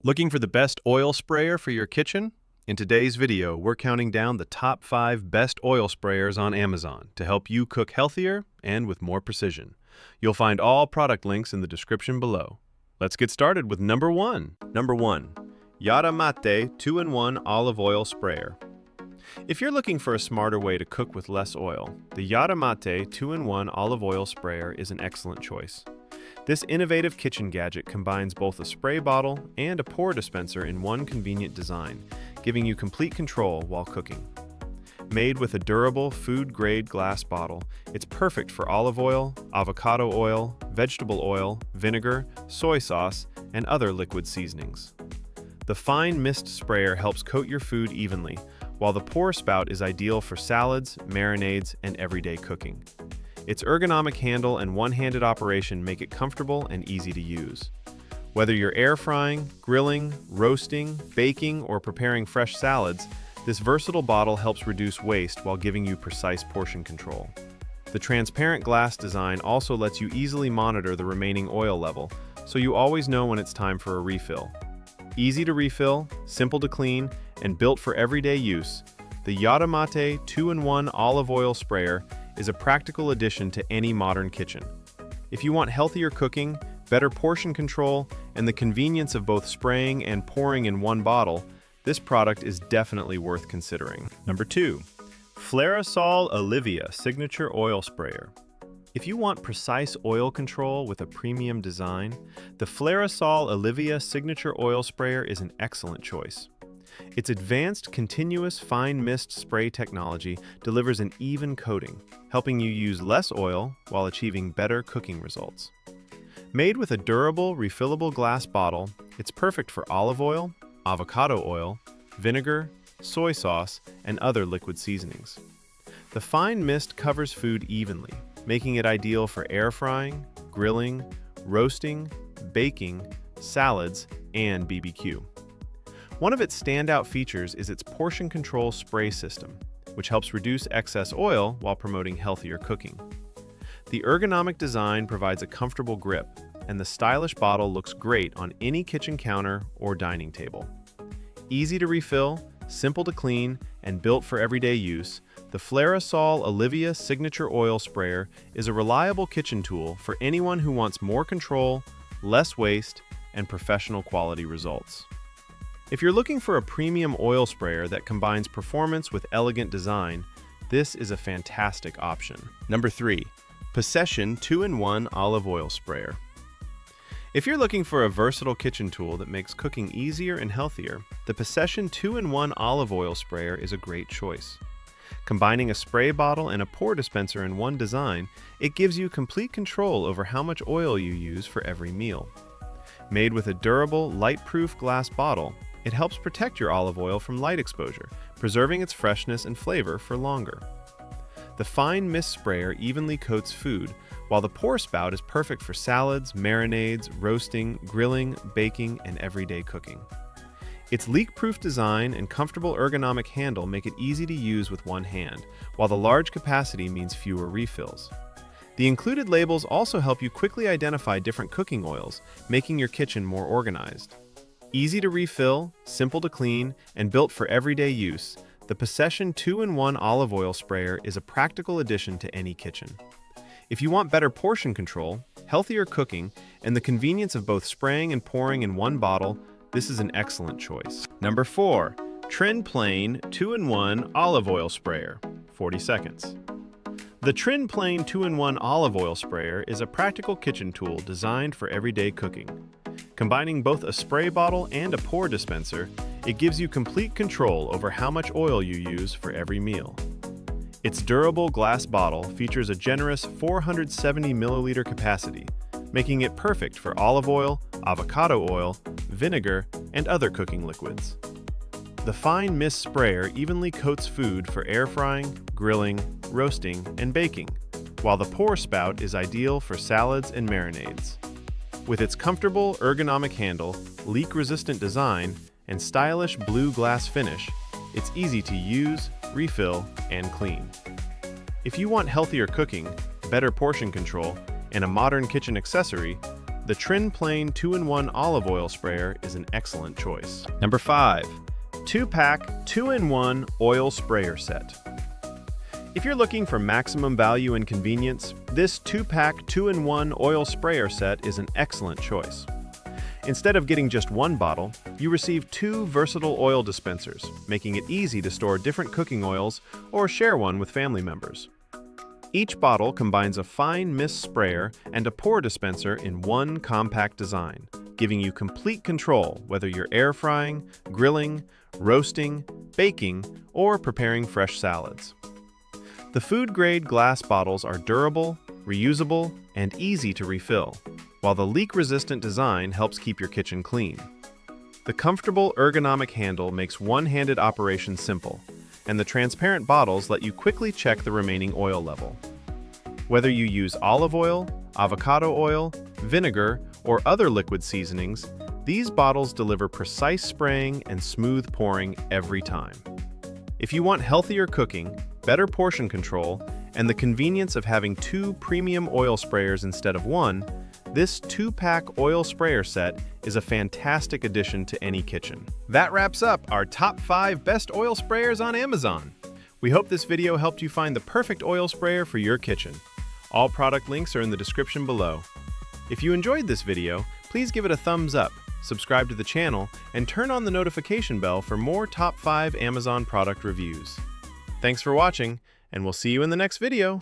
Looking for the best oil sprayer for your kitchen? In today's video, we're counting down the top 5 best oil sprayers on Amazon to help you cook healthier and with more precision. You'll find all product links in the description below. Let's get started with number 1. Number 1. YARRAMATE 2-in-1 Olive Oil Sprayer. If you're looking for a smarter way to cook with less oil, the YARRAMATE 2-in-1 Olive Oil Sprayer is an excellent choice. This innovative kitchen gadget combines both a spray bottle and a pour dispenser in one convenient design, giving you complete control while cooking. Made with a durable, food-grade glass bottle, it's perfect for olive oil, avocado oil, vegetable oil, vinegar, soy sauce, and other liquid seasonings. The fine mist sprayer helps coat your food evenly, while the pour spout is ideal for salads, marinades, and everyday cooking. Its ergonomic handle and one-handed operation make it comfortable and easy to use. Whether you're air frying, grilling, roasting, baking, or preparing fresh salads, this versatile bottle helps reduce waste while giving you precise portion control. The transparent glass design also lets you easily monitor the remaining oil level, so you always know when it's time for a refill. Easy to refill, simple to clean, and built for everyday use, the YARRAMATE 2-in-1 Olive Oil Sprayer is a practical addition to any modern kitchen. If you want healthier cooking, better portion control, and the convenience of both spraying and pouring in one bottle, this product is definitely worth considering. Number 2. FLAIROSOL OLIVIA Signature Oil Sprayer. If you want precise oil control with a premium design, the FLAIROSOL OLIVIA Signature Oil Sprayer is an excellent choice. Its advanced continuous fine mist spray technology delivers an even coating, helping you use less oil while achieving better cooking results. Made with a durable, refillable glass bottle, it's perfect for olive oil, avocado oil, vinegar, soy sauce, and other liquid seasonings. The fine mist covers food evenly, making it ideal for air frying, grilling, roasting, baking, salads, and BBQ. One of its standout features is its portion control spray system, which helps reduce excess oil while promoting healthier cooking. The ergonomic design provides a comfortable grip, and the stylish bottle looks great on any kitchen counter or dining table. Easy to refill, simple to clean, and built for everyday use, the FLAIROSOL OLIVIA Signature Oil Sprayer is a reliable kitchen tool for anyone who wants more control, less waste, and professional quality results. If you're looking for a premium oil sprayer that combines performance with elegant design, this is a fantastic option. Number 3. Poshetion 2-in-1 Olive Oil Sprayer. If you're looking for a versatile kitchen tool that makes cooking easier and healthier, the Poshetion 2-in-1 Olive Oil Sprayer is a great choice. Combining a spray bottle and a pour dispenser in one design, it gives you complete control over how much oil you use for every meal. Made with a durable, light-proof glass bottle, it helps protect your olive oil from light exposure, preserving its freshness and flavor for longer. The fine mist sprayer evenly coats food, while the pour spout is perfect for salads, marinades, roasting, grilling, baking, and everyday cooking. Its leak-proof design and comfortable ergonomic handle make it easy to use with one hand, while the large capacity means fewer refills. The included labels also help you quickly identify different cooking oils, making your kitchen more organized. Easy to refill, simple to clean, and built for everyday use, the Poshetion 2-in-1 Olive Oil Sprayer is a practical addition to any kitchen. If you want better portion control, healthier cooking, and the convenience of both spraying and pouring in one bottle, this is an excellent choice. Number 4. TrendPlain 2-in-1 Olive Oil Sprayer, 40 seconds. The TrendPlain 2-in-1 Olive Oil Sprayer is a practical kitchen tool designed for everyday cooking. Combining both a spray bottle and a pour dispenser, it gives you complete control over how much oil you use for every meal. Its durable glass bottle features a generous 470 milliliter capacity, making it perfect for olive oil, avocado oil, vinegar, and other cooking liquids. The fine mist sprayer evenly coats food for air frying, grilling, roasting, and baking, while the pour spout is ideal for salads and marinades. With its comfortable, ergonomic handle, leak-resistant design, and stylish blue glass finish, it's easy to use, refill, and clean. If you want healthier cooking, better portion control, and a modern kitchen accessory, the TrendPlain 2-in-1 olive oil sprayer is an excellent choice. Number 5. 2-pack 2-in-1 oil sprayer set. If you're looking for maximum value and convenience, this 2-pack 2-in-1 oil sprayer set is an excellent choice. Instead of getting just one bottle, you receive 2 versatile oil dispensers, making it easy to store different cooking oils or share one with family members. Each bottle combines a fine mist sprayer and a pour dispenser in one compact design, giving you complete control whether you're air frying, grilling, roasting, baking, or preparing fresh salads. The food-grade glass bottles are durable, reusable, and easy to refill, while the leak-resistant design helps keep your kitchen clean. The comfortable ergonomic handle makes one-handed operation simple, and the transparent bottles let you quickly check the remaining oil level. Whether you use olive oil, avocado oil, vinegar, or other liquid seasonings, these bottles deliver precise spraying and smooth pouring every time. If you want healthier cooking, better portion control, and the convenience of having 2 premium oil sprayers instead of one, this 2-pack oil sprayer set is a fantastic addition to any kitchen. That wraps up our top 5 best oil sprayers on Amazon. We hope this video helped you find the perfect oil sprayer for your kitchen. All product links are in the description below. If you enjoyed this video, please give it a thumbs up, subscribe to the channel, and turn on the notification bell for more top 5 Amazon product reviews. Thanks for watching, and we'll see you in the next video.